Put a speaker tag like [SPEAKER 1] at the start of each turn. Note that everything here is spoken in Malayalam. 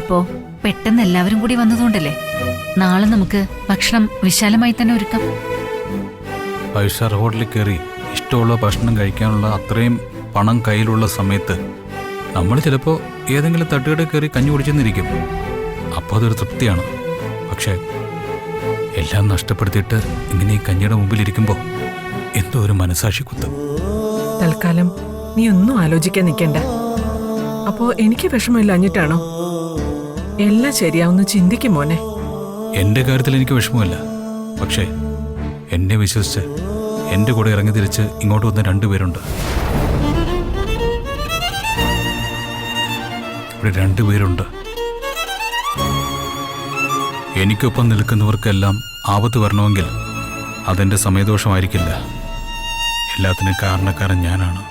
[SPEAKER 1] ഇതിപ്പോ പെട്ടെന്ന് എല്ലാവരും കൂടി വന്നതുകൊണ്ടല്ലേ. നാളെ നമുക്ക് ഭക്ഷണം വിശാലമായി തന്നെ ഒരുക്കാം.
[SPEAKER 2] 5 സ്റ്റാർ ഹോട്ടലിൽ കയറി ഇഷ്ടമുള്ള ഭക്ഷണം കഴിക്കാനുള്ള അത്രയും പണം കയ്യിലുള്ള സമയത്ത് നമ്മൾ ചിലപ്പോൾ ഏതെങ്കിലും തട്ടുകട കയറി കഞ്ഞി കുടിച്ചെന്നിരിക്കും. അപ്പോൾ അതൊരു തൃപ്തിയാണ്. പക്ഷേ എല്ലാം നഷ്ടപ്പെടുത്തിയിട്ട് ഇങ്ങനെ ഈ കഞ്ഞിയുടെ മുമ്പിലിരിക്കുമ്പോൾ എന്തോ ഒരു മനസാക്ഷി കുത്തും.
[SPEAKER 3] തൽക്കാലം നീ ഒന്നും ആലോചിക്കാൻ നിൽക്കണ്ട. അപ്പോ എനിക്ക് വിഷമമില്ല അഞ്ഞിട്ടാണോ? എല്ലാം ശരിയാവുന്ന ചിന്തിക്കും മോനെ.
[SPEAKER 2] എൻ്റെ കാര്യത്തിൽ എനിക്ക് വിഷമമില്ല. പക്ഷേ എന്നെ വിശ്വസിച്ച് എൻ്റെ കൂടെ ഇറങ്ങി തിരിച്ച് ഇങ്ങോട്ട് വന്ന 2 പേരുണ്ട്. ഇവിടെ 2 പേരുണ്ട്. എനിക്കൊപ്പം നിൽക്കുന്നവർക്കെല്ലാം ആപത്ത് വരണമെങ്കിൽ അതെൻ്റെ സമയദോഷമായിരിക്കില്ല. എല്ലാത്തിനും കാരണക്കാരൻ ഞാനാണ്.